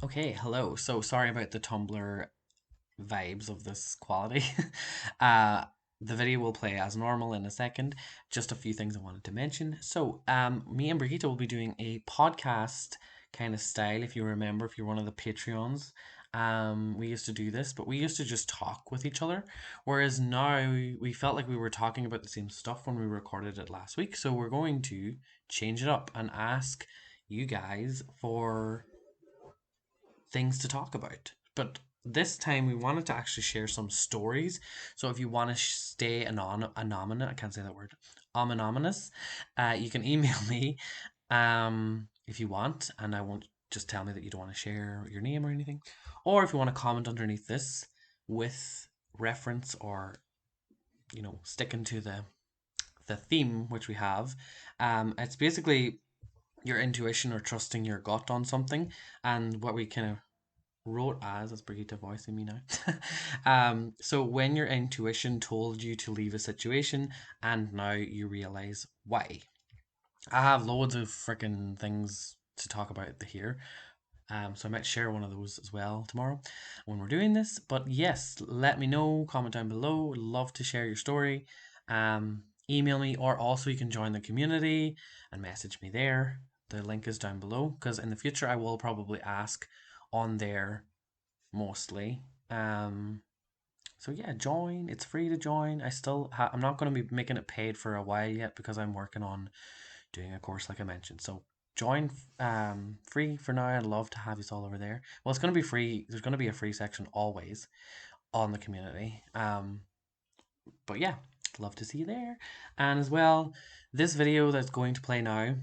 Okay, hello. So sorry about the Tumblr vibes of this quality. uh, the video will play as normal in a second. Just a few things I wanted to mention. Me and Brigitte will be doing a podcast kind of style. If you remember, if you're one of the Patreons, we used to do this, but we used to just talk with each other. Whereas now we felt like we were talking about the same stuff when we recorded it last week. So we're going to change it up and ask you guys for things to talk about. But this time we wanted to actually share some stories. So if you want to stay anonymous, I can't say that word, anonymous, you can email me if you want, and I won't just tell me that you don't want to share your name or anything. Or if you want to comment underneath this with reference or, sticking to the theme which we have. It's basically your intuition or trusting your gut on something, and what we kind of wrote as Brigitte voicing me now. So when your intuition told you to leave a situation and now you realize why. I have loads of freaking things to talk about here. So I might share one of those as well tomorrow when we're doing this. But yes, let me know, comment down below. Love to share your story. Email me, or also you can join the community and message me there. The link is down below, because in the future I will probably ask on there mostly. So yeah, join. It's free to join. I'm not going to be making it paid for a while yet because I'm working on doing a course like I mentioned. So join free for now. I'd love to have you all over there. Well, it's going to be free. There's going to be a free section always on the community. But yeah, love to see you there. And as well, this video that's going to play now,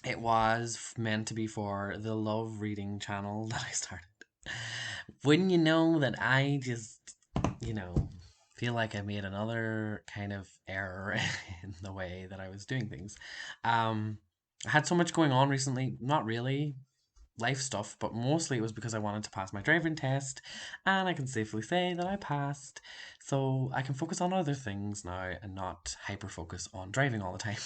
it was meant to be for the love reading channel that I started. Wouldn't you know that I just, you know, feel like I made another kind of error in the way that I was doing things. I had so much going on recently, not really life stuff, but mostly it was because I wanted to pass my driving test, and I can safely say that I passed. So I can focus on other things now and not hyper focus on driving all the time.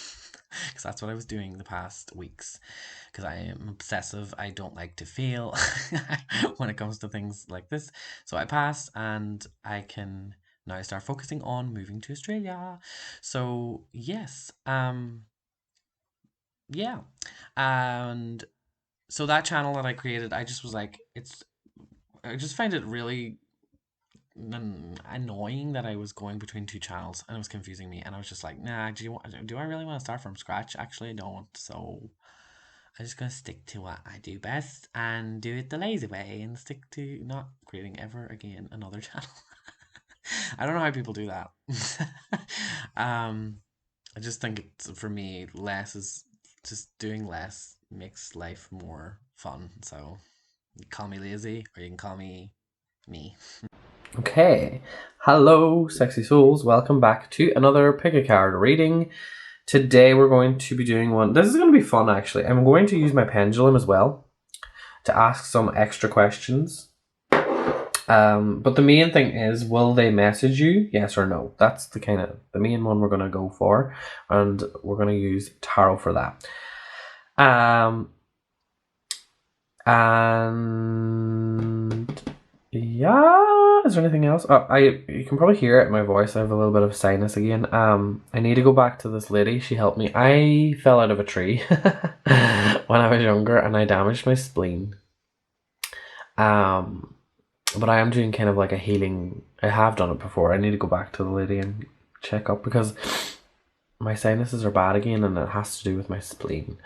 Because that's what I was doing the past weeks. Because I am obsessive, I don't like to fail when it comes to things like this. So I passed, and I can now start focusing on moving to Australia. So yes, yeah. And so that channel that I created, I just was like, I just find it really annoying that I was going between two channels and it was confusing me. And I was just like, nah, do I really want to start from scratch? Actually, I don't. So I'm just gonna stick to what I do best and do it the lazy way and stick to not creating ever again another channel. I don't know how people do that. um, I just think it's, for me, less is just doing less makes life more fun. So you can call me lazy, or you can call me me. Okay, hello, sexy souls. Welcome back to another pick a card reading. Today we're going to be doing one. This is going to be fun, actually. I'm going to use my pendulum as well to ask some extra questions. But the main thing is, will they message you? Yes or no? That's the main one we're going to go for, and we're going to use tarot for that. And yeah, is there anything else? You can probably hear it in my voice. I have a little bit of sinus again. I need to go back to this lady. She helped me. I fell out of a tree when I was younger, and I damaged my spleen. But I am doing kind of like a healing. I have done it before. I need to go back to the lady and check up because my sinuses are bad again, and it has to do with my spleen.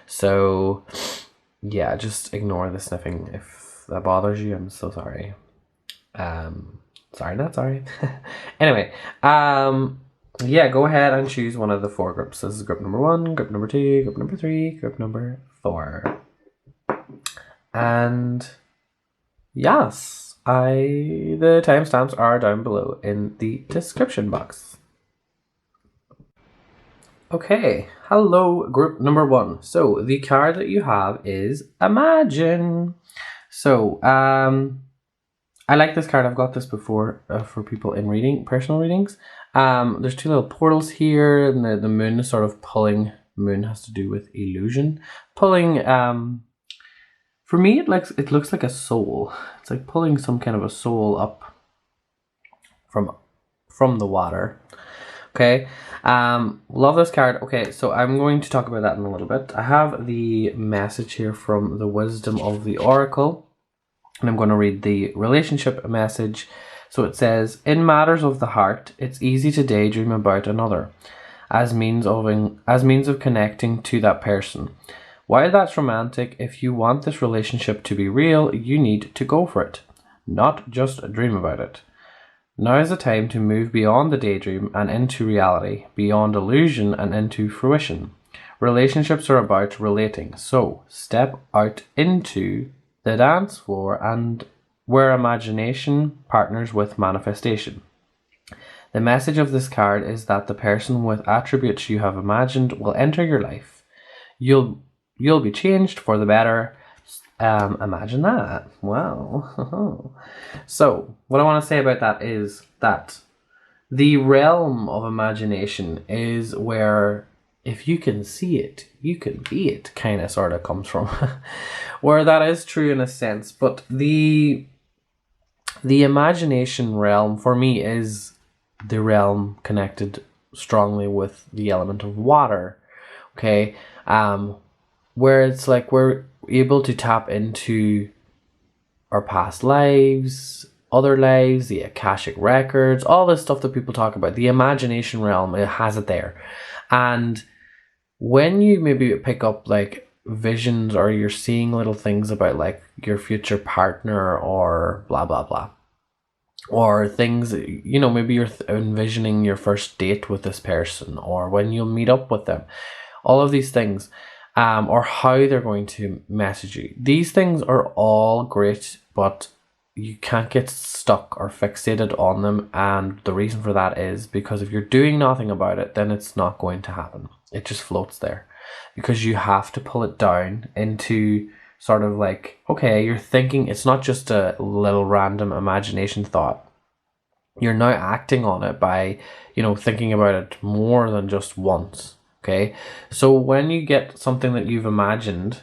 So yeah, just ignore the sniffing if that bothers you. I'm so sorry. Sorry, not sorry. Anyway, yeah, go ahead and choose one of the four groups. This is group number 1, group number 2, group number 3, group number 4. And yes, the timestamps are down below in the description box. Okay, hello, group number 1. So the card that you have is Imagine. So, I like this card. I've got this before for people in personal readings. There's 2 little portals here, and the moon is sort of pulling. Moon has to do with illusion, pulling For me, it looks like a soul. It's like pulling some kind of a soul up from the water. Okay. Love this card. Okay, so I'm going to talk about that in a little bit. I have the message here from the Wisdom of the Oracle, and I'm going to read the relationship message. So it says, in matters of the heart, it's easy to daydream about another as means of connecting to that person. While that's romantic, if you want this relationship to be real, you need to go for it, not just dream about it. Now is the time to move beyond the daydream and into reality, beyond illusion and into fruition. Relationships are about relating, so step out into the dance floor and where imagination partners with manifestation. The message of this card is that the person with attributes you have imagined will enter your life. You'll be changed for the better. Imagine that. Wow. So, what I want to say about that is that the realm of imagination is where if you can see it, you can be it, kind of sort of comes from. Where that is true in a sense, but the imagination realm for me is the realm connected strongly with the element of water. Okay? Where it's like we're able to tap into our past lives, other lives, the Akashic records, all this stuff that people talk about. The imagination realm, it has it there. And when you maybe pick up like visions or you're seeing little things about like your future partner or blah, blah, blah, or things, you know, maybe you're envisioning your first date with this person or when you'll meet up with them, all of these things. Or how they're going to message you. These things are all great, but you can't get stuck or fixated on them. And the reason for that is because if you're doing nothing about it, then it's not going to happen. It just floats there. Because you have to pull it down into sort of like, okay, you're thinking, it's not just a little random imagination thought. You're now acting on it by, you know, thinking about it more than just once. Okay, so when you get something that you've imagined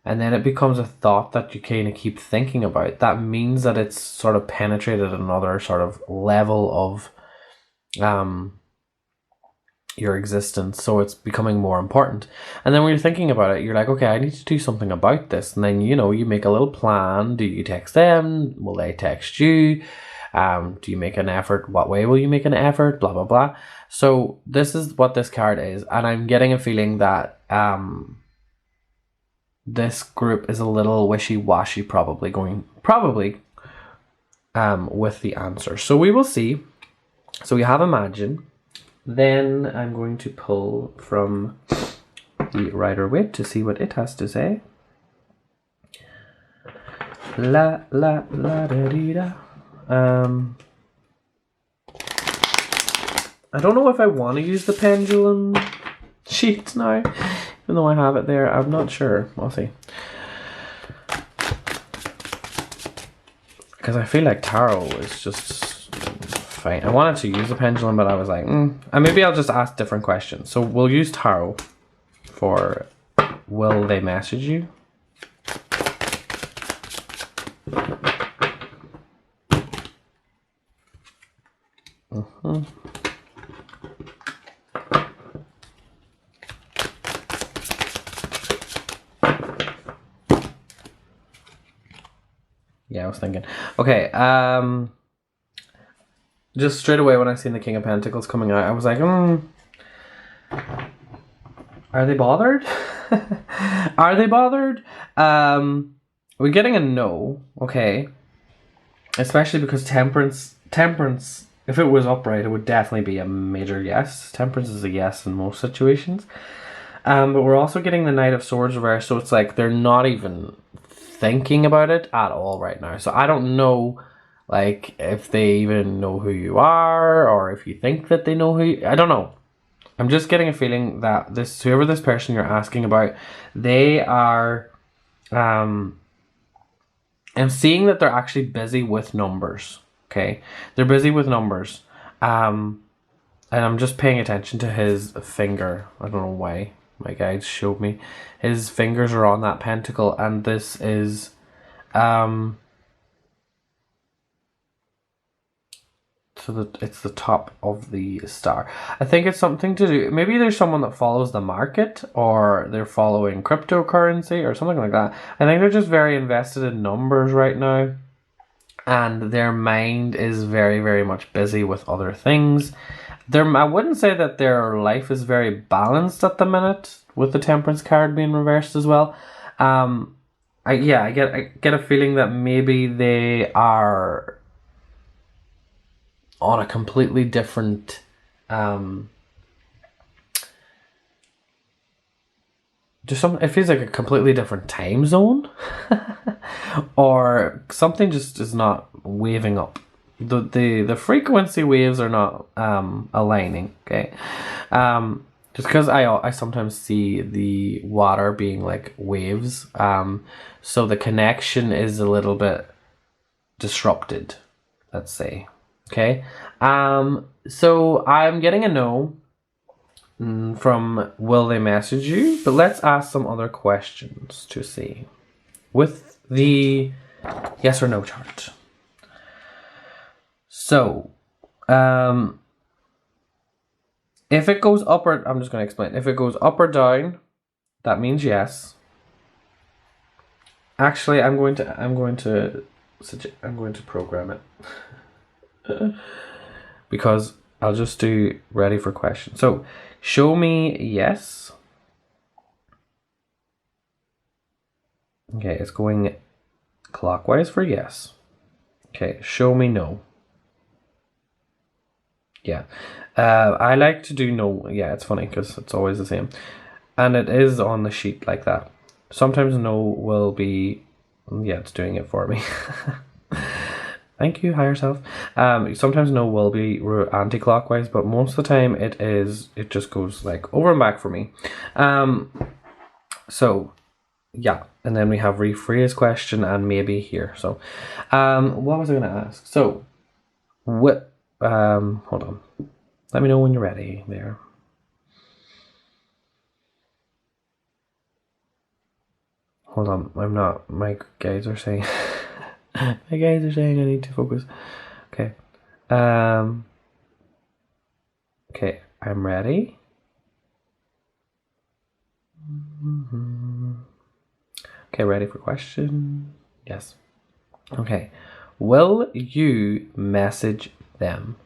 and then it becomes a thought that you kind of keep thinking about, that means that it's sort of penetrated another sort of level of your existence, so it's becoming more important. And then when you're thinking about it, you're like, okay, I need to do something about this. And then, you know, you make a little plan. Do you text them? Will they text you? Do you make an effort? What way will you make an effort? Blah, blah, blah. So this is what this card is. And I'm getting a feeling that this group is a little wishy-washy probably with the answer. So we will see. So we have Imagine. Then I'm going to pull from the Rider-Waite to see what it has to say. La la la da dee da. I don't know if I want to use the pendulum sheet now, even though I have it there. I'm not sure. We'll see. Because I feel like tarot is just fine. I wanted to use the pendulum, but I was like, and maybe I'll just ask different questions. So we'll use tarot for will they message you? Yeah, I was thinking. Okay, just straight away when I seen the King of Pentacles coming out, I was like, are they bothered? Are they bothered? We're getting a no, okay. Especially because Temperance, if it was upright, it would definitely be a major yes. Temperance is a yes in most situations. But we're also getting the Knight of Swords reversed, so it's like they're not even thinking about it at all right now. So I don't know, like, if they even know who you are, or if you think that they know who you... I don't know. I'm just getting a feeling that whoever this person you're asking about, they are... I'm seeing that they're actually busy with numbers, okay? They're busy with numbers. And I'm just paying attention to his finger. I don't know why. my guides showed me. His fingers are on that pentacle, and this is so it's the top of the star. I think it's something to do, maybe there's someone that follows the market, or they're following cryptocurrency or something like that. I think they're just very invested in numbers right now, and their mind is very, very much busy with other things. I wouldn't say that their life is very balanced at the minute, with the Temperance card being reversed as well. I get a feeling that maybe they are on a completely different it feels like a completely different time zone. Or something just is not waving up. The frequency waves are not aligning, okay? Just because I sometimes see the water being like waves, so the connection is a little bit disrupted, let's say. Okay, so I'm getting a no from will they message you? But let's ask some other questions to see with the yes or no chart. So, if it goes up or I'm just going to explain. If it goes up or down, that means yes. Actually, I'm going to program it. Because I'll just do ready for question. So show me yes. Okay, it's going clockwise for yes. Okay, show me no. Yeah, I like to do no. Yeah, it's funny because it's always the same, and it is on the sheet like that. Sometimes no will be, yeah, it's doing it for me. Thank you, higher self. Sometimes no will be anti-clockwise, but most of the time it just goes like over and back for me. So yeah, and then we have rephrase question and maybe here. So what was I gonna ask? So what hold on. Let me know when you're ready there. Hold on, I'm not. My guys are saying my guys are saying I need to focus. Okay. Okay, I'm ready. Okay, ready for question? Yes. Okay. Will you message them?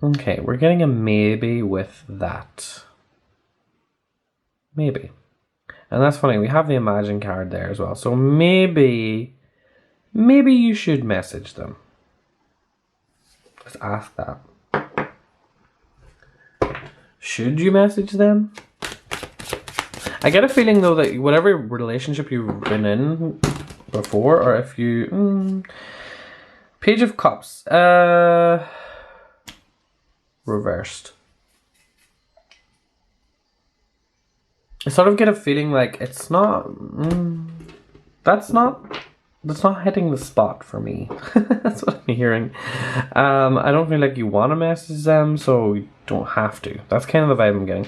Okay, we're getting a maybe with that. Maybe. And that's funny, we have the Imagine card there as well. So maybe you should message them. Let's ask that. Should you message them? I get a feeling though that whatever relationship you've been in before, or if you... Page of Cups. Reversed. I sort of get a feeling like it's not... that's not hitting the spot for me. That's what I'm hearing. I don't feel like you want to message them, so you don't have to. That's kind of the vibe I'm getting.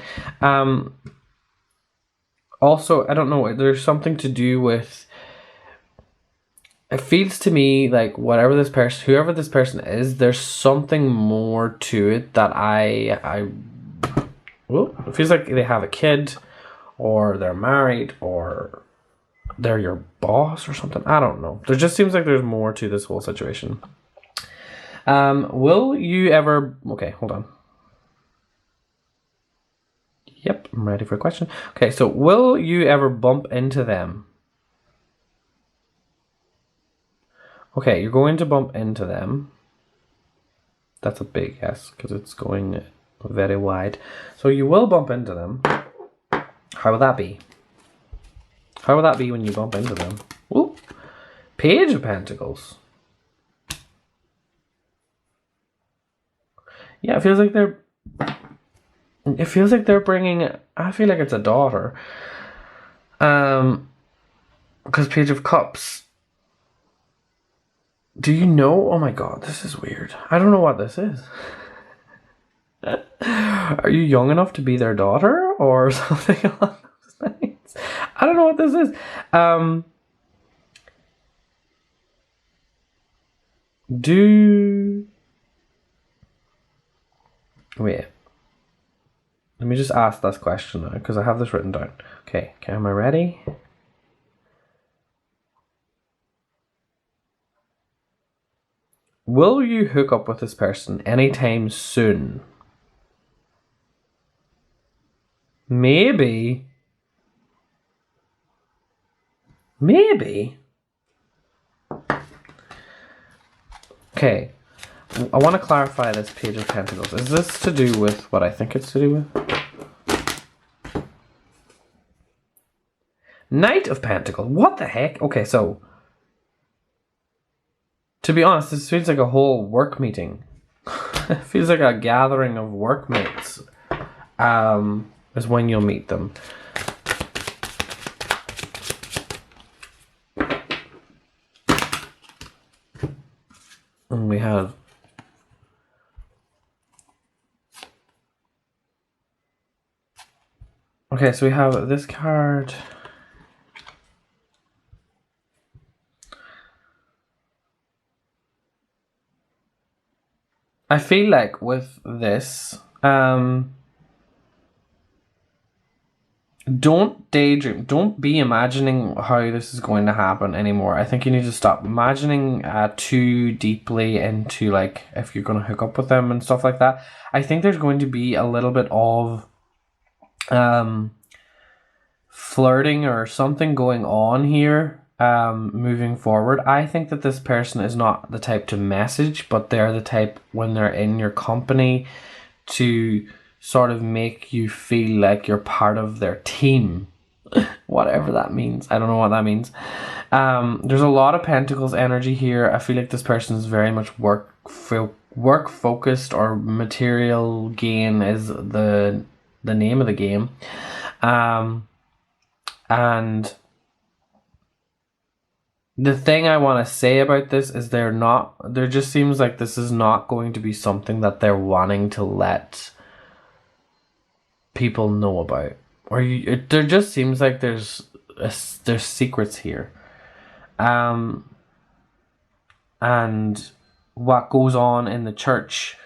Also, I don't know, there's something to do with... It feels to me like whoever this person is, there's something more to it that it feels like they have a kid, or they're married, or they're your boss or something. I don't know. There just seems like there's more to this whole situation. Will you ever... Okay, hold on. Yep, I'm ready for a question. Okay, so will you ever bump into them? Okay, you're going to bump into them. That's a big yes, because it's going very wide. So you will bump into them. How will that be? How will that be when you bump into them? Ooh, Page of Pentacles. Yeah, it feels like they're bringing... I feel like it's a daughter. Because Page of Cups... Do you know? Oh my god, this is weird. I don't know what this is. Are you young enough to be their daughter or something along those lines? I don't know what this is. Wait. Let me just ask this question now, because I have this written down. Okay, am I ready? Will you hook up with this person anytime soon? Maybe. Maybe. Okay. I want to clarify this Page of Pentacles. Is this to do with what I think it's to do with? Knight of Pentacles. What the heck? Okay, so to be honest, this feels like a whole work meeting. It feels like a gathering of workmates. Is when you'll meet them. And we have okay, so we have this card. I feel like with this, don't daydream. Don't be imagining how this is going to happen anymore. I think you need to stop imagining too deeply into like if you're going to hook up with them and stuff like that. I think there's going to be a little bit of flirting or something going on here moving forward. I think that this person is not the type to message, but they're the type when they're in your company to sort of make you feel like you're part of their team. Whatever that means. I don't know what that means. There's a lot of Pentacles energy here. I feel like this person is very much work focused, or material gain is the name of the game. And the thing I want to say about this is there just seems like this is not going to be something that they're wanting to let people know about, or there just seems like there's secrets here, and what goes on in the church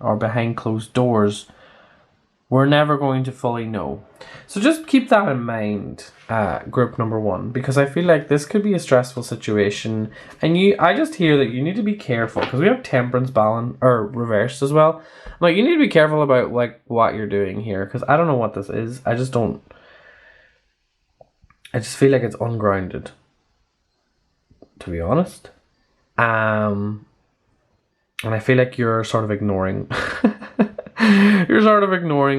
or behind closed doors, we're never going to fully know. So just keep that in mind, group number one, because I feel like this could be a stressful situation, and I just hear that you need to be careful because we have Temperance balance or reversed as well. Like, you need to be careful about like what you're doing here, because I don't know what this is. I just feel like it's ungrounded, to be honest. And I feel like you're sort of ignoring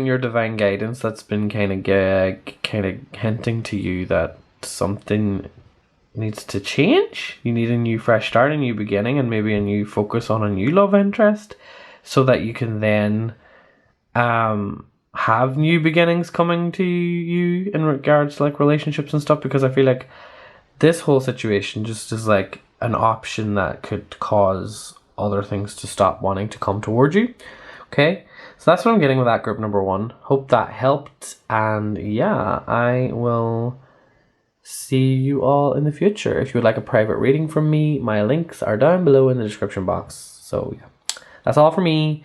your divine guidance that's been kind of hinting to you that something needs to change. You need a new fresh start, a new beginning, and maybe a new focus on a new love interest, so that you can then have new beginnings coming to you in regards to like relationships and stuff. Because I feel like this whole situation just is like an option that could cause other things to stop wanting to come towards you. Okay, so that's what I'm getting with that group number one. Hope that helped, and yeah, I will see you all in the future. If you would like a private reading from me, my links are down below in the description box. So yeah, that's all for me.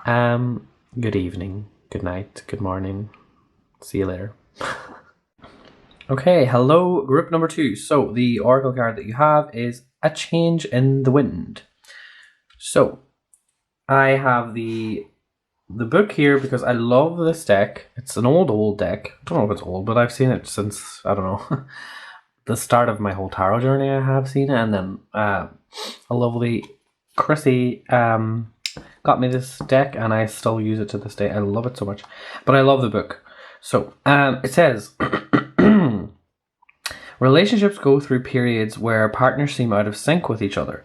Good evening, good night, good morning. See you later. Okay, hello, group number two. So the oracle card that you have is a change in the wind. So I have the book here because I love this deck. It's an old deck. I don't know if it's old, but I've seen it since, I don't know, the start of my whole tarot journey. I have seen it, and then a lovely Chrissy got me this deck, and I still use it to this day. I love it so much, but I love the book. So it says relationships go through periods where partners seem out of sync with each other,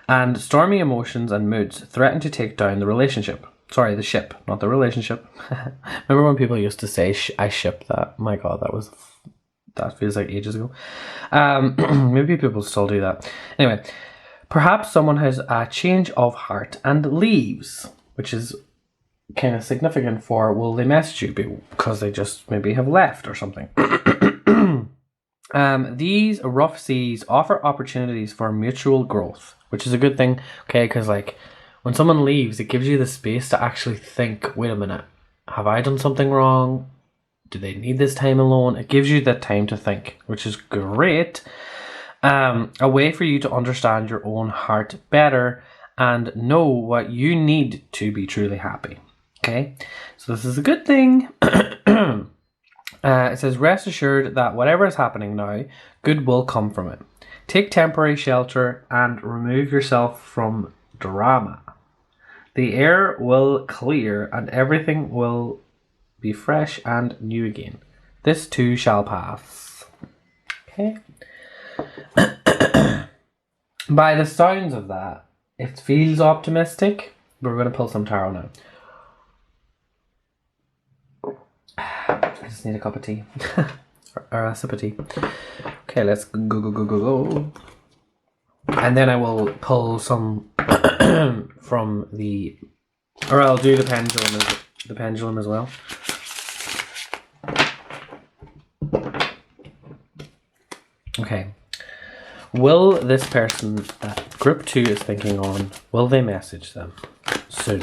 and stormy emotions and moods threaten to take down the relationship. Sorry, the ship, not the relationship. Remember when people used to say, I ship that? My God, that feels like ages ago. Maybe people still do that. Anyway, Perhaps someone has a change of heart and leaves, which is kind of significant for will they message you because they just maybe have left or something. These rough seas offer opportunities for mutual growth, which is a good thing, okay? Because like when someone leaves, it gives you the space to actually think, wait a minute, have I done something wrong? Do they need this time alone? It gives you that time to think, which is great. A way for you to understand your own heart better and know what you need to be truly happy. Okay, so this is a good thing. It says, rest assured that whatever is happening now, good will come from it. Take temporary shelter and remove yourself from drama. The air will clear and everything will be fresh and new again. This too shall pass. Okay. By the sounds of that, it feels optimistic. But we're going to pull some tarot now. I just need a cup of tea. or a sip of tea. Okay, let's go. And then I will pull some from the... Or I'll do the pendulum as well. Okay. Will this person that group 2 is thinking on, will they message them soon?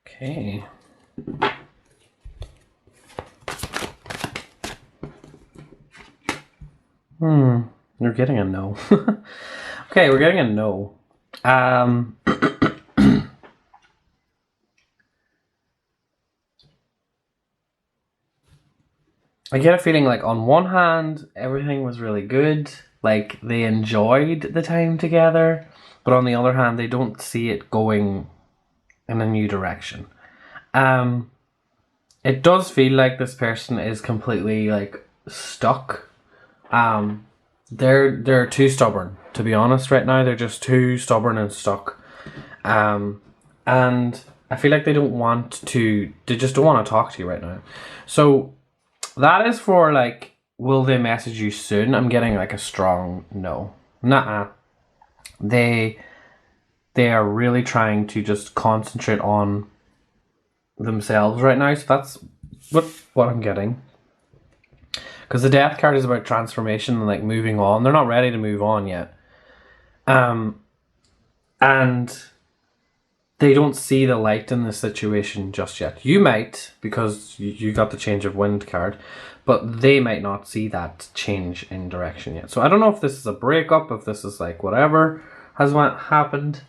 Okay. You're getting a no. Okay, we're getting a no. I get a feeling like on one hand, everything was really good. Like they enjoyed the time together. But on the other hand, they don't see it going in a new direction. It does feel like this person is completely like stuck. They're too stubborn, to be honest, right now. They're just too stubborn and stuck. And I feel like they just don't want to talk to you right now. So that is for like, will they message you soon? I'm getting like a strong no. Nuh-uh. They are really trying to just concentrate on themselves right now. So that's what I'm getting. Because the death card is about transformation and like moving on. They're not ready to move on yet. And they don't see the light in this situation just yet. You might, because you got the change of wind card, but they might not see that change in direction yet. So I don't know if this is a breakup, if this is like whatever has happened.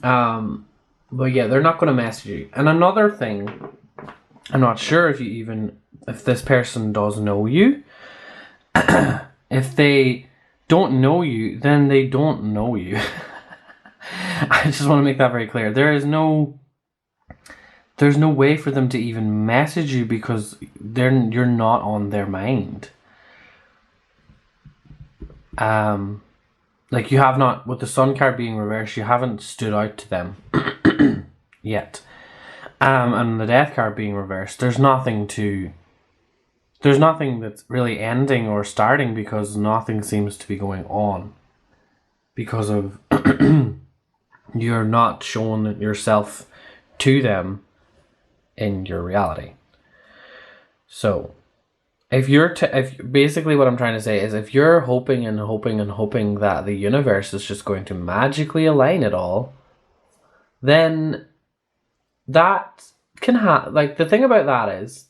But yeah, they're not going to message you. And another thing, I'm not sure if this person does know you. If they don't know you, then they don't know you. I just want to make that very clear. There's no way for them to even message you because you're not on their mind. Like you have not, with the Sun card being reversed, you haven't stood out to them yet. And the Death card being reversed, there's nothing that's really ending or starting because nothing seems to be going on. Because of you're not showing yourself to them in your reality. So, if basically what I'm trying to say is if you're hoping and hoping and hoping that the universe is just going to magically align it all, then that can like the thing about that is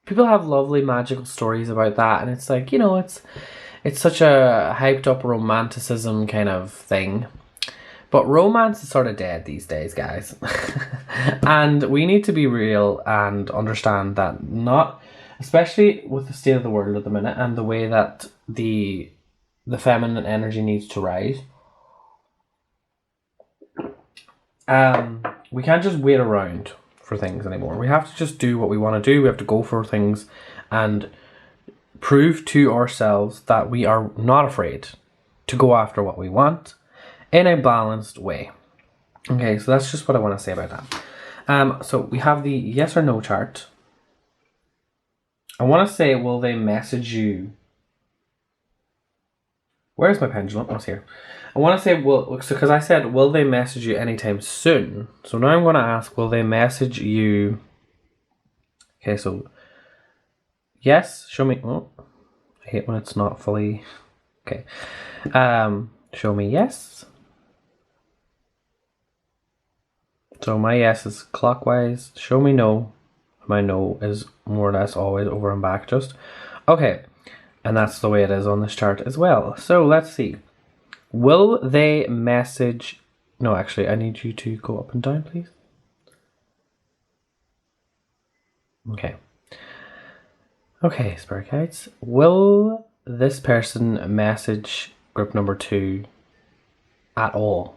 people have lovely magical stories about that, and it's like, it's such a hyped up romanticism kind of thing. But romance is sort of dead these days, guys. And we need to be real and understand that especially with the state of the world at the minute and the way that the feminine energy needs to rise. We can't just wait around for things anymore. We have to just do what we want to do. We have to go for things and prove to ourselves that we are not afraid to go after what we want in a balanced way. Okay, so that's just what I want to say about that. So we have the yes or no chart. I want to say, will they message you? Where's my pendulum? Oh, it's here. I want to say, well, so because I said, will they message you anytime soon? So now I'm going to ask, will they message you? Okay, so yes, show me. Oh, I hate when it's not fully. Okay. Show me yes. So my yes is clockwise. Show me no. My no is more or less always over and back just. Okay. And that's the way it is on this chart as well. So let's see. Will they message... No, actually, I need you to go up and down, please. Okay. Okay, Spirit Guides. Will this person message group number 2 at all?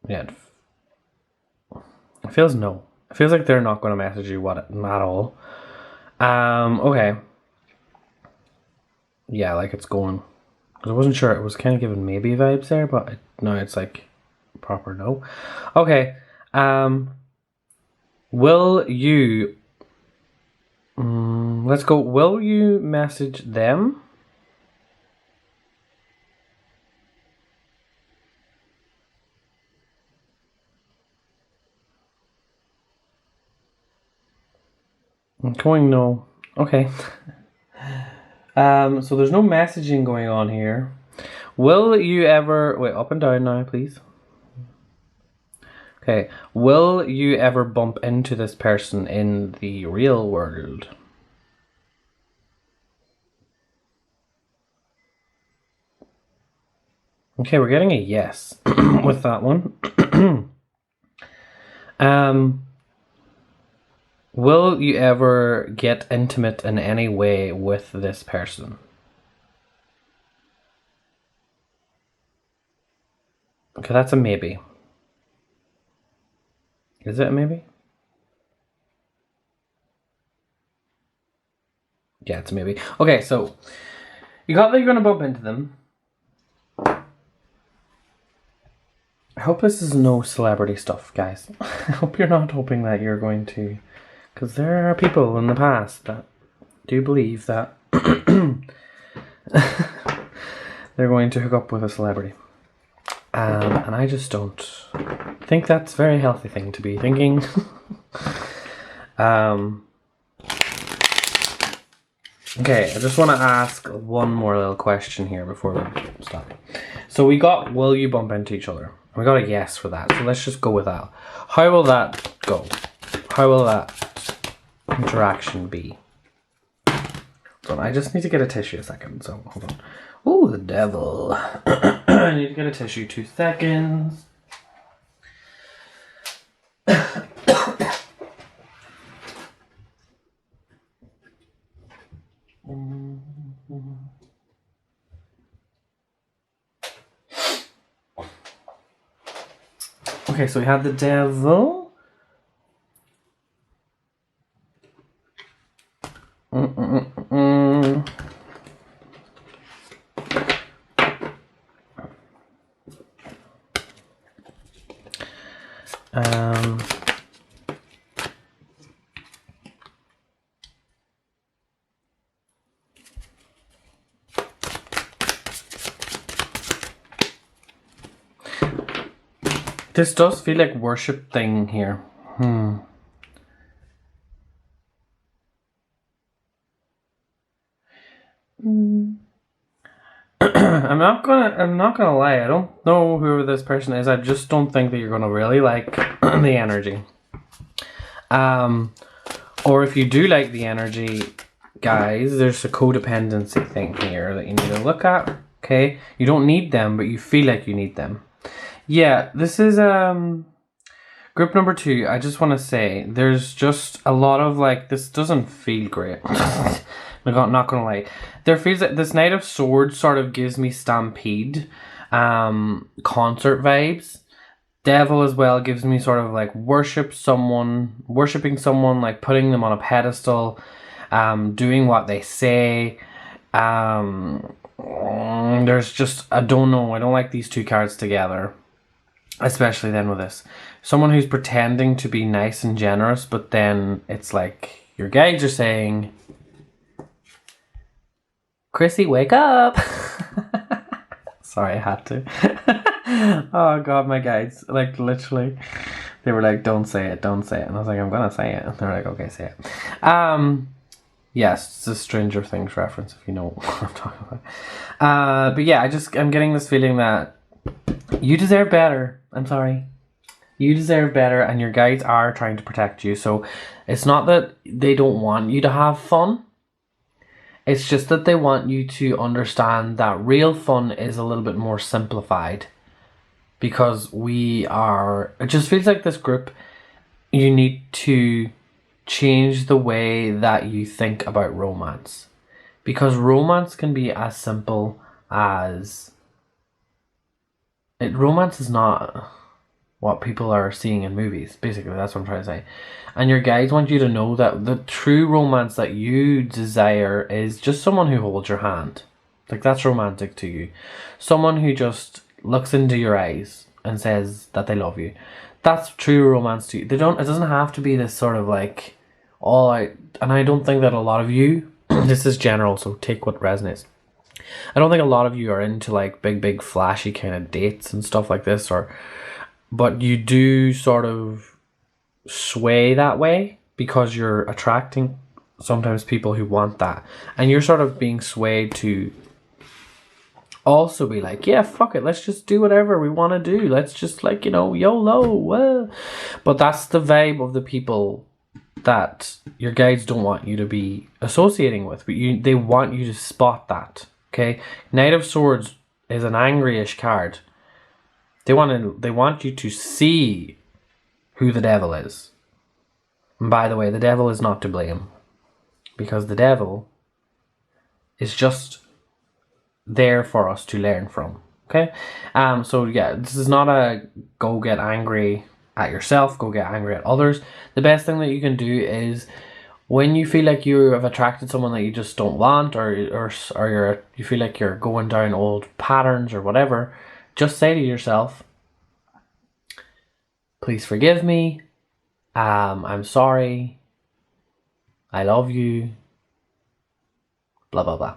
Yeah. It feels no. It feels like they're not going to message you at all. Okay. Yeah, like it's going. I wasn't sure. It was kind of giving maybe vibes there, but no, it's like proper no. Okay. Will you... let's go. Will you message them? I'm going no. Okay. So there's no messaging going on here. Will you ever... Wait, up and down now, please. Okay. Will you ever bump into this person in the real world? Okay, we're getting a yes with that one. Will you ever get intimate in any way with this person? Okay, that's a maybe. Is it a maybe? Yeah, it's a maybe. Okay, so you got that you're going to bump into them. I hope this is no celebrity stuff, guys. I hope you're not hoping that you're going to... Because there are people in the past that do believe that they're going to hook up with a celebrity. And I just don't think that's a very healthy thing to be thinking. Okay, I just want to ask one more little question here before we stop. So we got, will you bump into each other? We got a yes for that, so let's just go with that. How will that go? How will that interaction be? So I just need to get a tissue a second, so hold on. Oh, the devil. I need to get a tissue 2 seconds. Okay, so we have the devil. This does feel like worship thing here. I'm not gonna lie, I don't know who this person is. I just don't think that you're gonna really like the energy. Or if you do like the energy, guys, there's a codependency thing here that you need to look at. Okay? You don't need them, but you feel like you need them. Yeah, this is group number 2. I just want to say there's just a lot of like, this doesn't feel great. I'm not gonna lie. There feels like this Knight of Swords sort of gives me Stampede concert vibes. Devil as well gives me sort of like worshipping someone, like putting them on a pedestal, doing what they say. There's just, I don't know, I don't like these two cards together, especially then with this. Someone who's pretending to be nice and generous, but then it's like your guides are saying, Chrissy, wake up. Sorry, I had to. Oh god, my guides, like literally, they were like, don't say it. And I was like, I'm gonna say it. And they're like, okay, say it. Yes, it's a Stranger Things reference, if you know what I'm talking about. But yeah, I'm getting this feeling that you deserve better. I'm sorry. You deserve better, and your guides are trying to protect you. So it's not that they don't want you to have fun. It's just that they want you to understand that real fun is a little bit more simplified. Because it just feels like this group, you need to change the way that you think about romance. Because romance can be as simple as... romance is not what people are seeing in movies. Basically, that's what I'm trying to say. And your guides want you to know that the true romance that you desire is just someone who holds your hand. Like, that's romantic to you. Someone who just looks into your eyes and says that they love you. That's true romance to you. It doesn't have to be this sort of like all out, and I don't think that a lot of you, this is general, so take what resonates. I don't think a lot of you are into like big flashy kind of dates and stuff like this, but you do sort of sway that way because you're attracting sometimes people who want that, and you're sort of being swayed to also be like, yeah, fuck it, let's just do whatever we want to do. Let's just, like, YOLO. But that's the vibe of the people that your guides don't want you to be associating with. But they want you to spot that. Okay? Knight of Swords is an angry-ish card. They want you to see who the devil is. And by the way, the devil is not to blame. Because the devil is just there for us to learn from. Okay? So yeah, this is not a go get angry at yourself, go get angry at others. The best thing that you can do is when you feel like you have attracted someone that you just don't want, or you feel like you're going down old patterns or whatever, just say to yourself, please forgive me, I'm sorry, I love you, blah blah blah.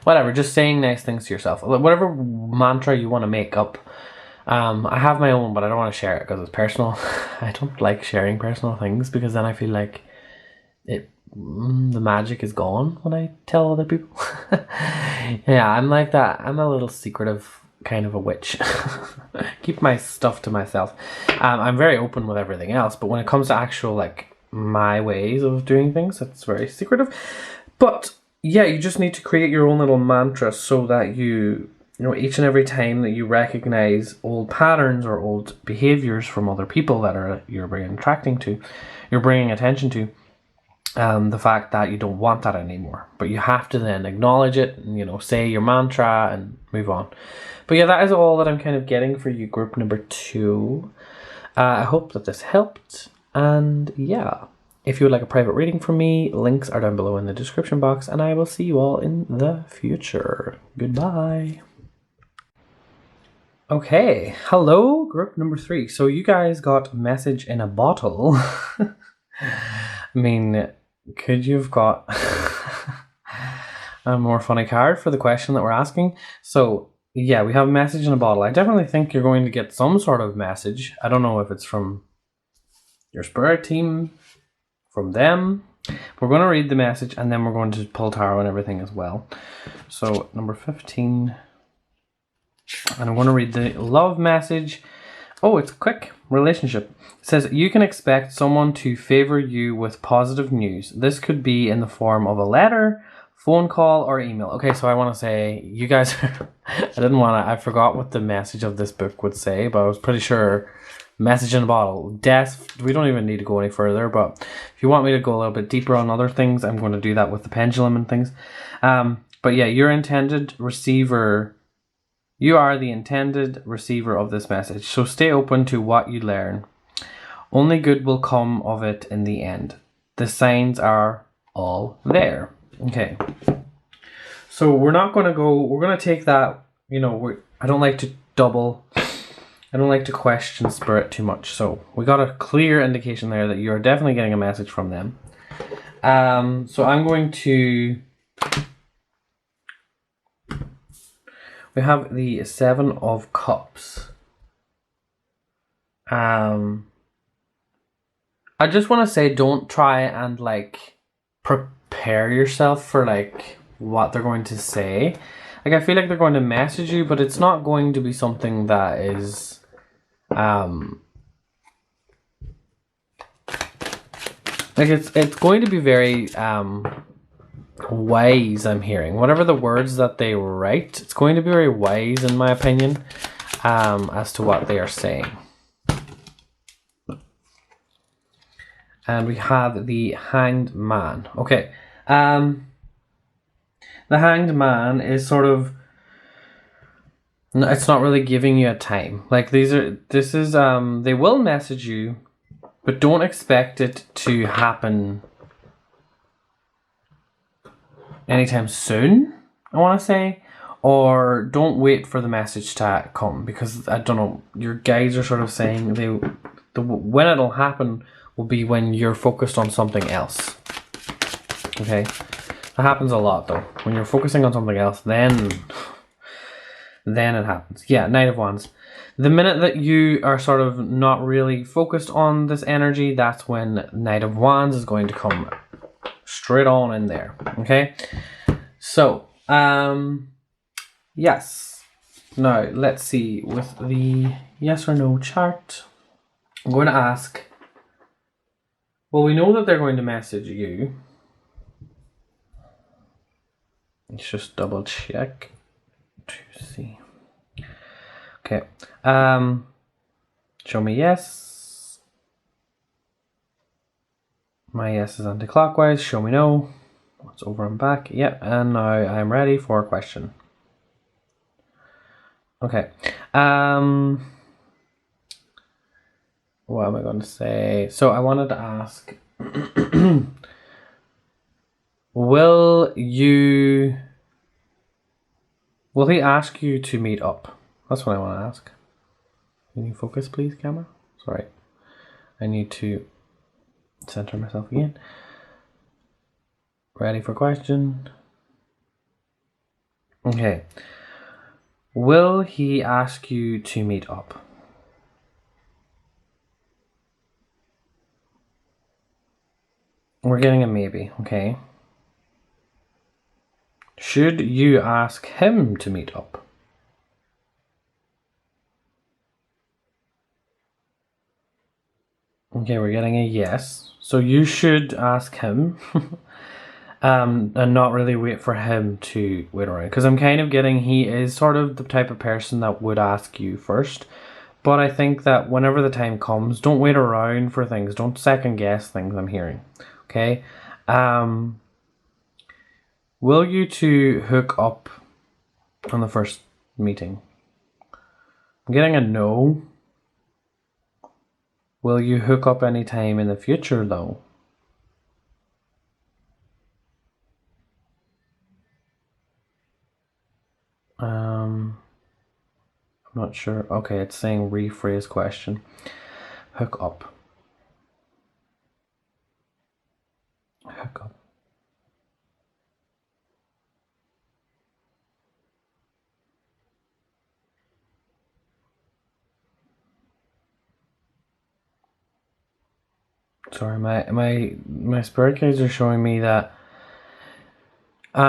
Whatever, just saying nice things to yourself. Whatever mantra you want to make up. I have my own, but I don't want to share it because it's personal. I don't like sharing personal things because then I feel like the magic is gone when I tell other people. Yeah, I'm like that. I'm a little secretive kind of a witch. Keep my stuff to myself. I'm very open with everything else, but when it comes to actual, like, my ways of doing things, it's very secretive. But yeah, you just need to create your own little mantra so that you each and every time that you recognize old patterns or old behaviors from other people that you're bringing attention to, the fact that you don't want that anymore. But you have to then acknowledge it and, say your mantra and move on. But yeah, that is all that I'm kind of getting for you, group number 2. I hope that this helped. And yeah, if you would like a private reading from me, links are down below in the description box, and I will see you all in the future. Goodbye. Okay, hello, group number 3. So you guys got message in a bottle. I mean, could you have got a more funny card for the question that we're asking? So yeah, we have a message in a bottle. I definitely think you're going to get some sort of message. I don't know if it's from your spirit team, from them. We're going to read the message and then we're going to pull tarot and everything as well. So number 15, and I'm going to read the love message. Oh, it's quick. Relationship. It says, you can expect someone to favor you with positive news. This could be in the form of a letter, phone call, or email. Okay, so I want to say, you guys, I forgot what the message of this book would say, but I was pretty sure message in a bottle. Death, we don't even need to go any further, but if you want me to go a little bit deeper on other things, I'm going to do that with the pendulum and things. But yeah, your intended receiver, You are the intended receiver of this message, so stay open to what you learn. Only good will come of it in the end. The signs are all there. Okay. So we're not going to go, we're going to take that, you know, I don't like to question spirit too much. So we got a clear indication there that you're definitely getting a message from them. So I'm going to, we have the 7 of Cups. I just want to say, don't try and like prepare yourself for like what they're going to say. Like, I feel like they're going to message you, but it's not going to be something that is like it's going to be very wise. I'm hearing whatever the words that they write, it's going to be very wise in my opinion, as to what they are saying. And we have the Hanged Man. Okay. The Hanged Man is sort of, it's not really giving you a time. Like, they will message you, but don't expect it to happen anytime soon, I want to say. Or don't wait for the message to come, because, I don't know, your guides are sort of saying when it'll happen will be when you're focused on something else. Okay? That happens a lot though. When you're focusing on something else, then it happens. Yeah, Knight of Wands. The minute that you are sort of not really focused on this energy, that's when Knight of Wands is going to come straight on in there. Okay? So, yes. Now, let's see. With the yes or no chart, I'm going to ask, well, we know that they're going to message you. Let's just double check to see. Okay. Show me yes. My yes is anti-clockwise. Show me no. It's over and back. Yep. And now I'm ready for a question. Okay. What am I going to say? So I wanted to ask, will he ask you to meet up? That's what I want to ask. Can you focus, please, camera? Sorry. I need to center myself again. Ready for question? Okay. Will he ask you to meet up? We're getting a maybe, okay. Should you ask him to meet up? Okay, we're getting a yes. So you should ask him. And not really wait for him to wait around. Because I'm kind of getting he is sort of the type of person that would ask you first. But I think that whenever the time comes, don't wait around for things. Don't second guess things, I'm hearing. Okay? Will you two hook up on the first meeting? I'm getting a no. Will you hook up anytime in the future though? I'm not sure. Okay, it's saying rephrase question. Hook up. Hook up. Sorry, my spirit guides are showing me that they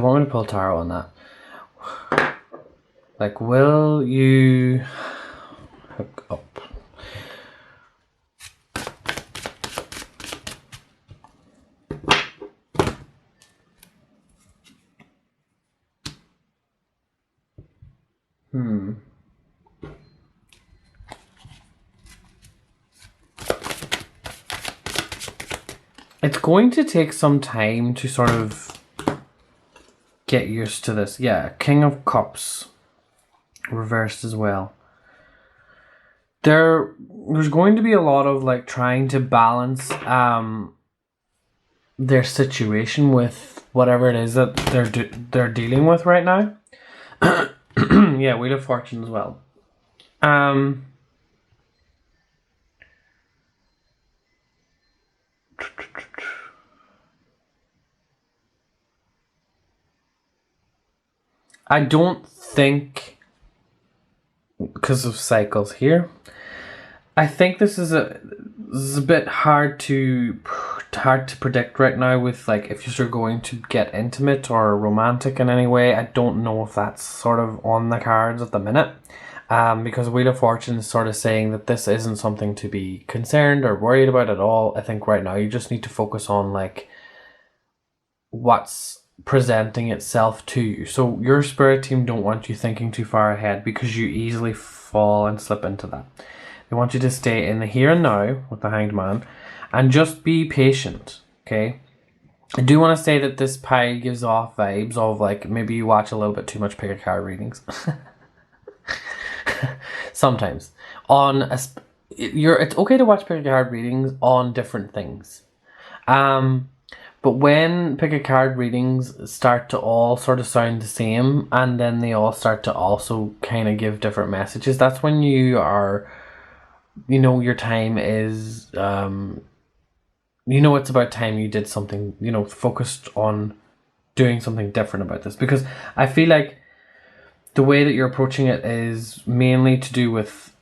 want me to pull tarot on that. Like, will you hook up? It's going to take some time to sort of get used to this. Yeah, King of Cups reversed as well. There's going to be a lot of like trying to balance their situation with whatever it is that they're dealing with right now. Yeah, Wheel of Fortune as well. I don't think, because of cycles here, I think this is a bit hard to predict right now with like if you're going to get intimate or romantic in any way. I don't know if that's sort of on the cards at the minute. Because Wheel of Fortune is sort of saying that this isn't something to be concerned or worried about at all. I think right now you just need to focus on like what's presenting itself to you. So your spirit team don't want you thinking too far ahead because you easily fall and slip into that. They want you to stay in the here and now with the Hanged Man and just be patient, okay? I do want to say that this pie gives off vibes of like maybe you watch a little bit too much pick a card readings. Sometimes it's okay to watch pick a card readings on different things. But when pick a card readings start to all sort of sound the same and then they all start to also kind of give different messages, that's when you are, you know, your time is, you know, it's about time you did something, you know, focused on doing something different about this. Because I feel like the way that you're approaching it is mainly to do with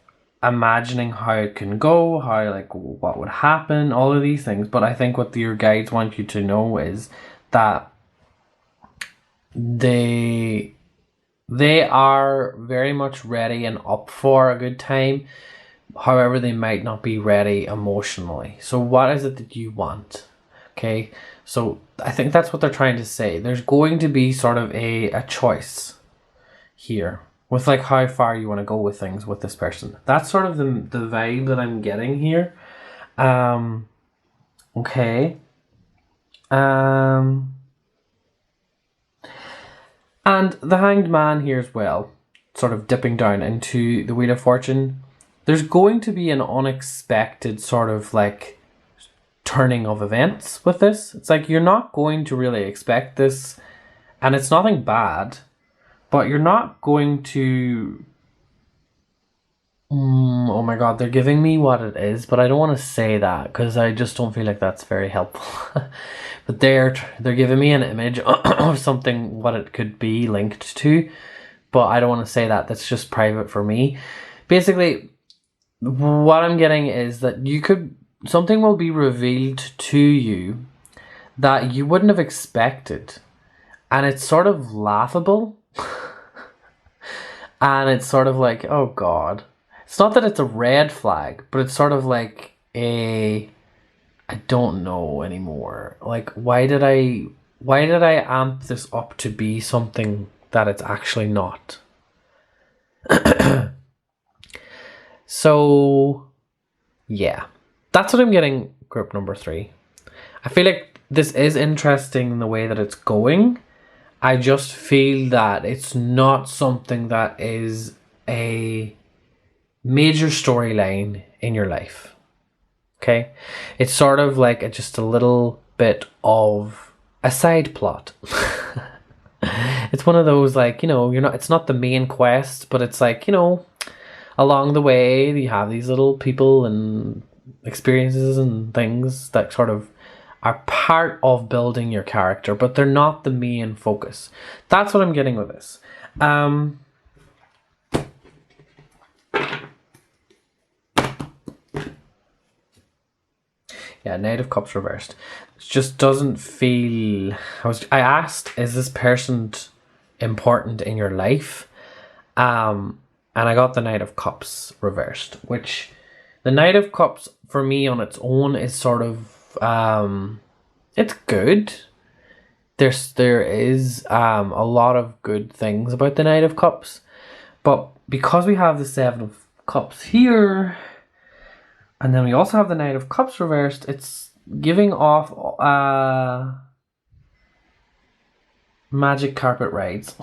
imagining how it can go, how like what would happen, all of these things. But I think what your guides want you to know is that they are very much ready and up for a good time. However, they might not be ready emotionally. So what is it that you want? Okay, so I think that's what they're trying to say. There's going to be sort of a choice here with like how far you want to go with things with this person. That's sort of the vibe that I'm getting here. Okay. And the Hanged Man here as well, sort of dipping down into the Wheel of Fortune. There's going to be an unexpected sort of like turning of events with this. It's like you're not going to really expect this, and it's nothing bad, but you're not going to... oh my god, they're giving me what it is, but I don't want to say that because I just don't feel like that's very helpful. But they're giving me an image of something, what it could be linked to, but I don't want to say that. That's just private for me. Basically, what I'm getting is that something will be revealed to you that you wouldn't have expected, and it's sort of laughable. And it's sort of like, oh god. It's not that it's a red flag, but it's sort of like I don't know anymore. Like, why did I amp this up to be something that it's actually not? So, yeah. That's what I'm getting, group number 3. I feel like this is interesting in the way that it's going. I just feel that it's not something that is a major storyline in your life. Okay? It's sort of like just a little bit of a side plot. It's one of those like, you know, it's not the main quest, but it's like, you know, along the way you have these little people and experiences and things that sort of are part of building your character, but they're not the main focus. That's what I'm getting with this. Yeah, Knight of Cups reversed. It just doesn't feel... I asked, is this person important in your life? And I got the Knight of Cups reversed, which the Knight of Cups for me on its own is sort of... it's good. There is a lot of good things about the Knight of Cups, but because we have the Seven of Cups here, and then we also have the Knight of Cups reversed, it's giving off magic carpet rides.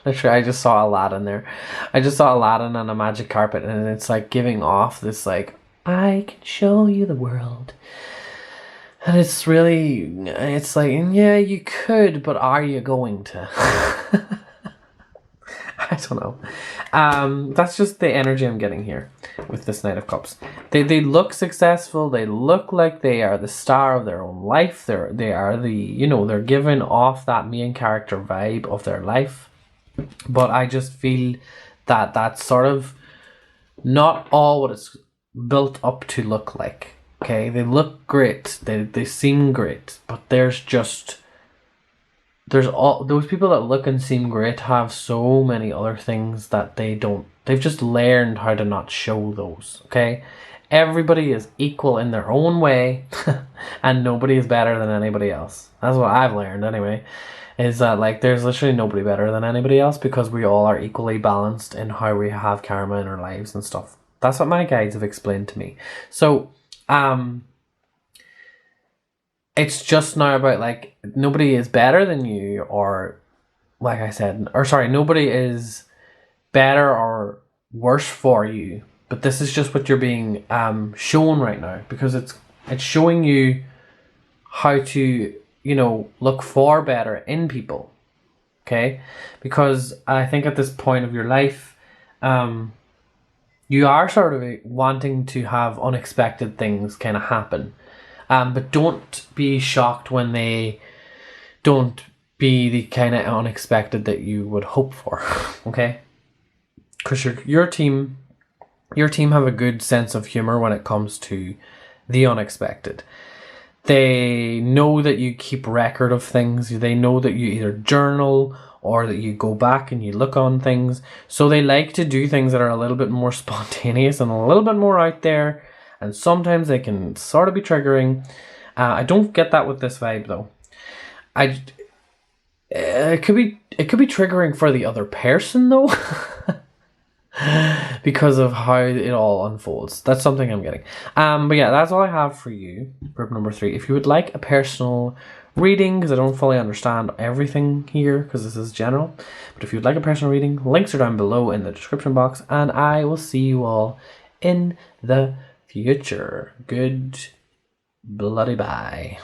Literally, I just saw Aladdin there. I just saw Aladdin on a magic carpet, and it's like giving off this like, I can show you the world. And it's really, it's like, yeah, you could, but are you going to? I don't know. That's just the energy I'm getting here with this Knight of Cups. They look successful. They look like they are the star of their own life. They are the, you know, they're giving off that main character vibe of their life. But I just feel that that's sort of not all what it's built up to look like. Okay, they look great. They seem great, but there's all those people that look and seem great have so many other things that they don't. They've just learned how to not show those. Okay, everybody is equal in their own way, and nobody is better than anybody else. That's what I've learned anyway. Is that like there's literally nobody better than anybody else because we all are equally balanced in how we have karma in our lives and stuff. That's what my guides have explained to me. So, it's just now about like nobody is better than you, or like I said, or sorry, nobody is better or worse for you. But this is just what you're being shown right now because it's showing you how to, you know, look for better in people. Okay, because I think at this point of your life, you are sort of wanting to have unexpected things kind of happen. But don't be shocked when they don't be the kind of unexpected that you would hope for, okay? Because your team have a good sense of humor when it comes to the unexpected. They know that you keep record of things. They know that you either journal or that you go back and you look on things. So they like to do things that are a little bit more spontaneous and a little bit more out there. And sometimes they can sort of be triggering. I don't get that with this vibe though. It could be triggering for the other person though, because of how it all unfolds. That's something I'm getting. But yeah, that's all I have for you, group number 3. If you would like a personal reading, because I don't fully understand everything here, because this is general. But if you'd like a personal reading, links are down below in the description box, and I will see you all in the future. Good bloody bye.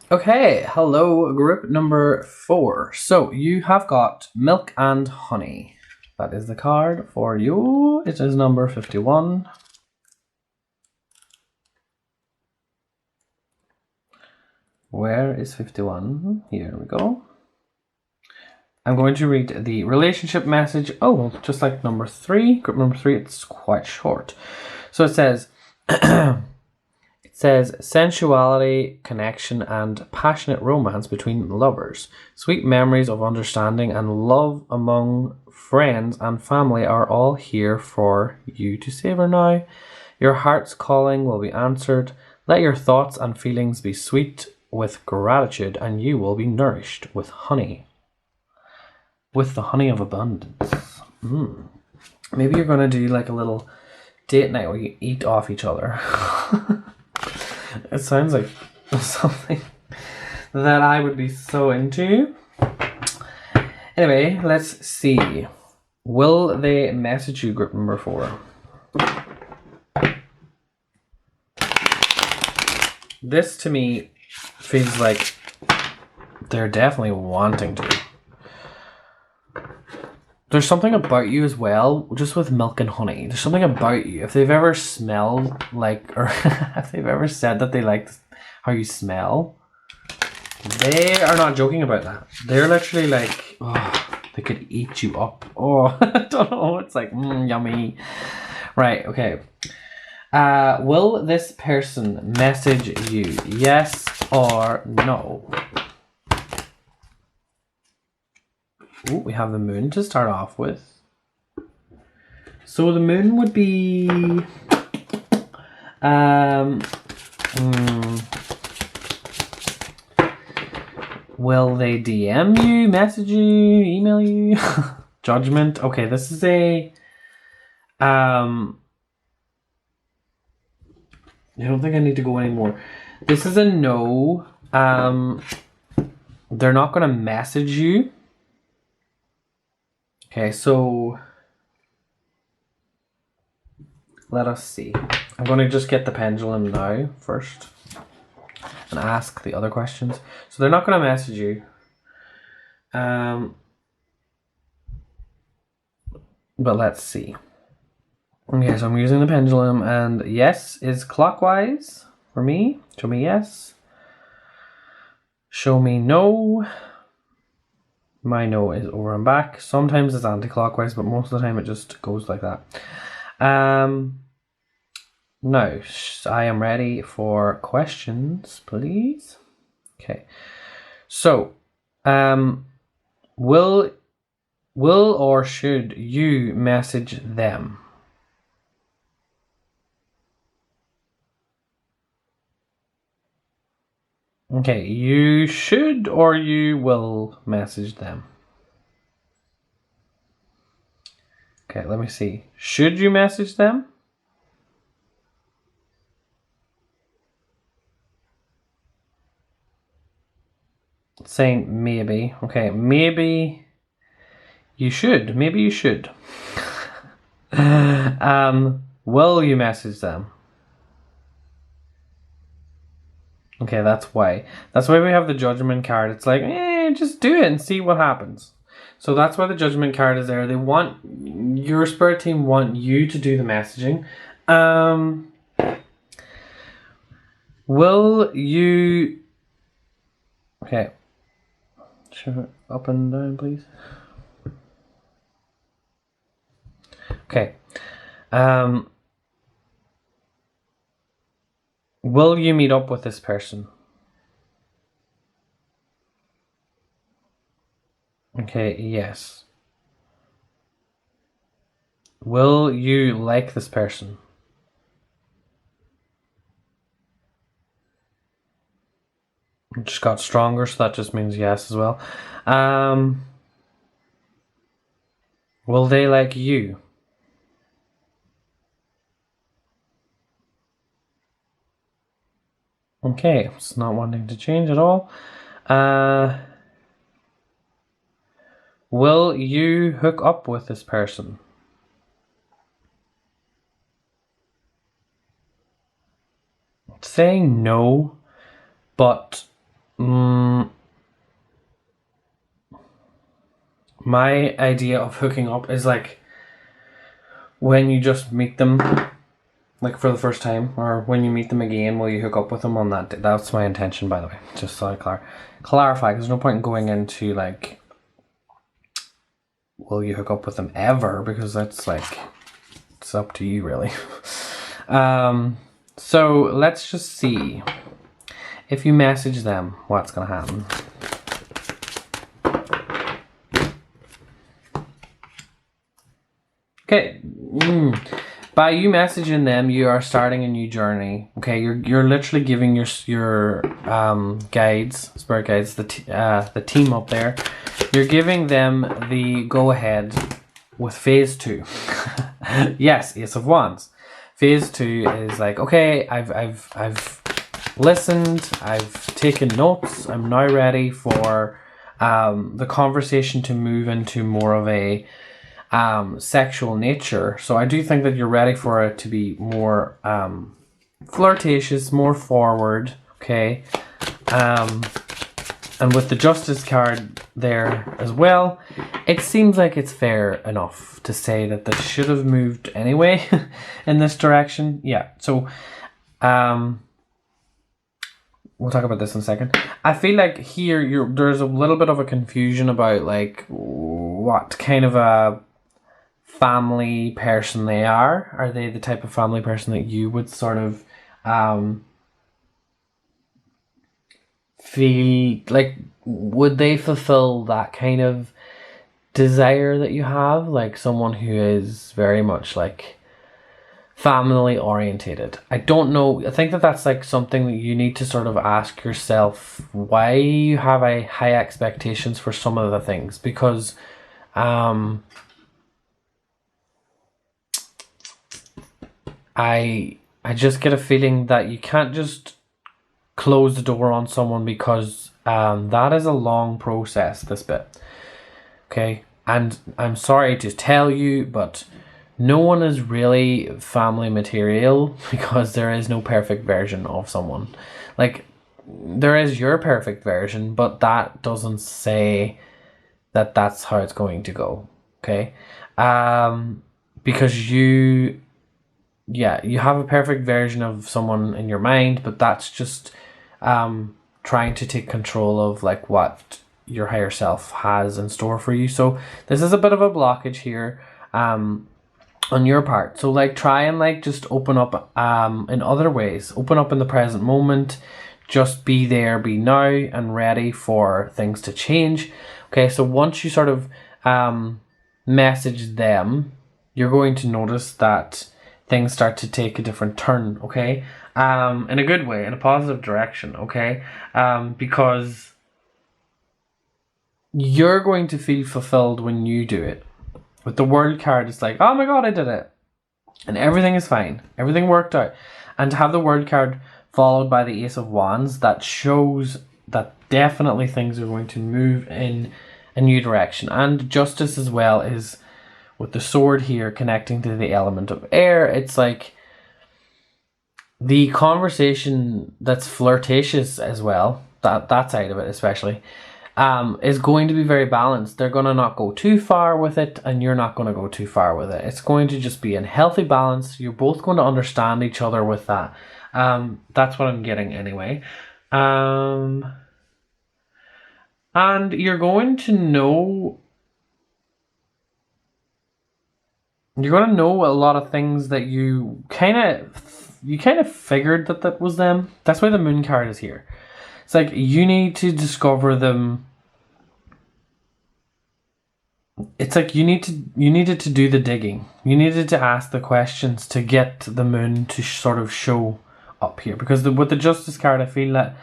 Okay, hello group number 4. So you have got Milk and Honey. That is the card for you. It is number 51. Where is 51? Here we go. I'm going to read the relationship message. Oh, just like number 3, group number 3, it's quite short. So it says, sensuality, connection, and passionate romance between lovers. Sweet memories of understanding and love among friends and family are all here for you to savor now. Your heart's calling will be answered. Let your thoughts and feelings be sweet with gratitude, and you will be nourished with honey. With the honey of abundance. Maybe you're going to do like a little date night where you eat off each other. It sounds like something that I would be so into. Anyway, let's see. Will they message you, group number 4? This to me feels like they're definitely wanting to. There's something about you as well, just with milk and honey. There's something about you. If they've ever smelled like, or if they've ever said that they like how you smell, they are not joking about that. They're literally like, oh, they could eat you up. Oh, I don't know. It's like, yummy. Right, okay. Will this person message you? Yes or no? Ooh, we have the moon to start off with. So the moon would be will they DM you, message you, email you? Judgment. Okay, this is a I don't think I need to go anymore. This is a no. They're not going to message you. Okay, so let us see. I'm going to just get the pendulum now first and ask the other questions. So they're not going to message you. But let's see. Okay, so I'm using the pendulum, and yes is clockwise for me. Show me yes. Show me no. My no is over and back. Sometimes it's anti-clockwise, but most of the time it just goes like that. Now, I am ready for questions, please. Okay. So, will or should you message them? Okay, you should or you will message them. Okay, let me see. Should you message them? It's saying maybe. Okay, maybe you should. Maybe you should. Will you message them? Okay, that's why. That's why we have the judgment card. It's like, just do it and see what happens. So that's why the judgment card is there. They want, your spirit team want you to do the messaging. Will you... Okay. Shift up and down, please. Okay. Will you meet up with this person? Okay, yes. Will you like this person? It just got stronger, so that just means yes as well. Will they like you? Okay, it's not wanting to change at all. Will you hook up with this person? It's saying no, but my idea of hooking up is like when you just meet them, like for the first time, or when you meet them again, will you hook up with them on that day? That's my intention, by the way. Just so I clarify, because there's no point in going into like, will you hook up with them ever? Because that's like, it's up to you really. So let's just see if you message them, what's gonna happen. Okay. By you messaging them, you are starting a new journey. Okay, you're literally giving your guides, spirit guides, the team up there. You're giving them the go ahead with phase 2. Yes, Ace of Wands. Phase 2 is like, okay, I've listened, I've taken notes. I'm now ready for the conversation to move into more of a sexual nature. So I do think that you're ready for it to be more flirtatious, more forward, okay? And with the Justice card there as well, it seems like it's fair enough to say that this should have moved anyway in this direction. Yeah, so we'll talk about this in a second. I feel like here there's a little bit of a confusion about like what kind of a family person they are. Are they the type of family person that you would sort of feel like, would they fulfill that kind of desire that you have, like someone who is very much like family orientated? I don't know. I think that that's like something that you need to sort of ask yourself, why you have a high expectations for some of the things, because I just get a feeling that you can't just close the door on someone, because that is a long process, this bit. Okay, and I'm sorry to tell you, but no one is really family material, because there is no perfect version of someone. Like, there is your perfect version, but that doesn't say that that's how it's going to go. Okay, because you have a perfect version of someone in your mind, but that's just trying to take control of like what your higher self has in store for you. So this is a bit of a blockage here on your part. So like, try and like just open up in other ways. Open up in the present moment. Just be there, be now, and ready for things to change. Okay, so once you sort of message them, you're going to notice that things start to take a different turn, okay? In a good way, in a positive direction, okay? Because you're going to feel fulfilled when you do it. With the World card, it's like, oh my god, I did it. And everything is fine. Everything worked out. And to have the World card followed by the Ace of Wands, that shows that definitely things are going to move in a new direction. And Justice as well is with the sword here connecting to the element of air. It's like the conversation that's flirtatious as well, that side of it especially, is going to be very balanced. They're going to not go too far with it, and you're not going to go too far with it. It's going to just be in healthy balance. You're both going to understand each other with that. That's what I'm getting anyway. And you're going to know a lot of things that you kind of figured that was them. That's why the Moon card is here. It's like you need to discover them. It's like you needed to do the digging. You needed to ask the questions to get the Moon to sort of show up here. Because with the Justice card, I feel that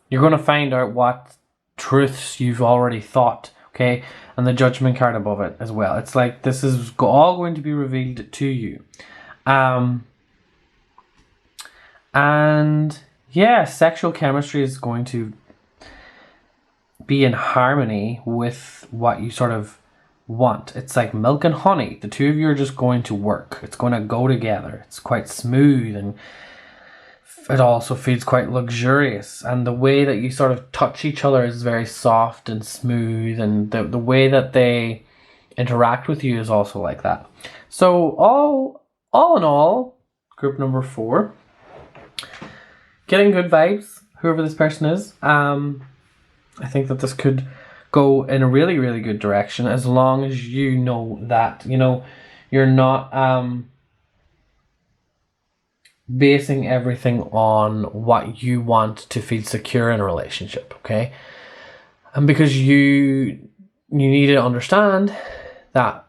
you're going to find out what truths you've already thought. Okay, and the Judgment card above it as well. It's like this is all going to be revealed to you. And yeah, sexual chemistry is going to be in harmony with what you sort of want. It's like milk and honey. The two of you are just going to work. It's going to go together. It's quite smooth, and it also feels quite luxurious. And the way that you sort of touch each other is very soft and smooth, and the way that they interact with you is also like that. So all in all, group number 4, getting good vibes, whoever this person is. I think that this could go in a really, really good direction, as long as you know that, you're not basing everything on what you want to feel secure in a relationship, okay? And because you need to understand that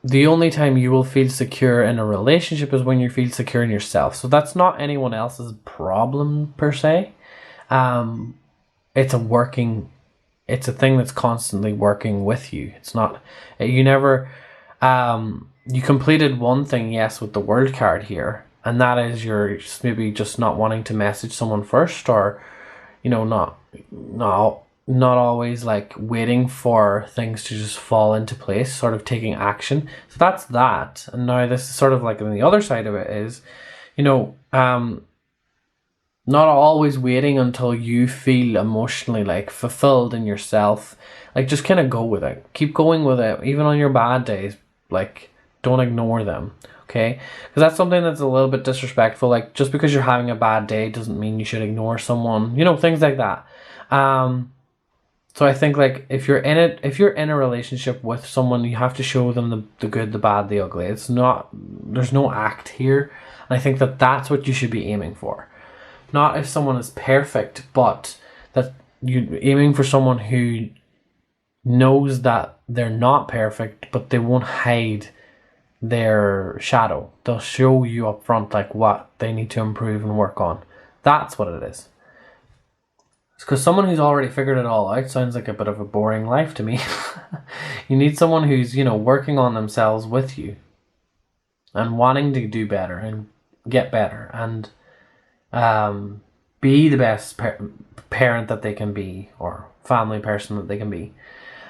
the only time you will feel secure in a relationship is when you feel secure in yourself. So that's not anyone else's problem per se. It's a thing that's constantly working with you. It's not, you never, you completed one thing, yes, with the World card here, and that is you're maybe just not wanting to message someone first, or, not always like waiting for things to just fall into place, sort of taking action. So that's that. And now this is sort of like on the other side of it is, not always waiting until you feel emotionally like fulfilled in yourself. Like, just kind of go with it. Keep going with it, even on your bad days. Like, don't ignore them, okay? Because that's something that's a little bit disrespectful. Like, just because you're having a bad day doesn't mean you should ignore someone. Things like that. So I think like if you're in a relationship with someone, you have to show them the good, the bad, the ugly. There's no act here. And I think that that's what you should be aiming for. Not if someone is perfect, but that you're aiming for someone who knows that they're not perfect, but they won't hide their shadow. They'll show you up front like what they need to improve and work on. That's what it is. Because someone who's already figured it all out sounds like a bit of a boring life to me. You need someone who's, working on themselves with you and wanting to do better and get better and be the best parent that they can be, or family person that they can be.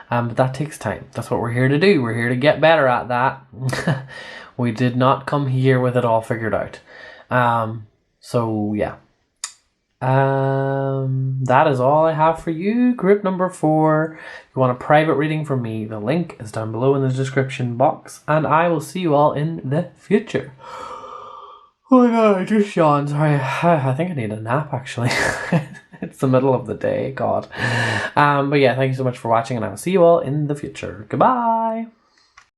But that takes time. That's what we're here to do. We're here to get better at that. We did not come here with it all figured out. So yeah. That is all I have for you. Group number 4. If you want a private reading from me, the link is down below in the description box. And I will see you all in the future. Oh my god, I just yawned. Sorry, I think I need a nap actually. It's the middle of the day, god. But yeah, thank you so much for watching, and I will see you all in the future. Goodbye.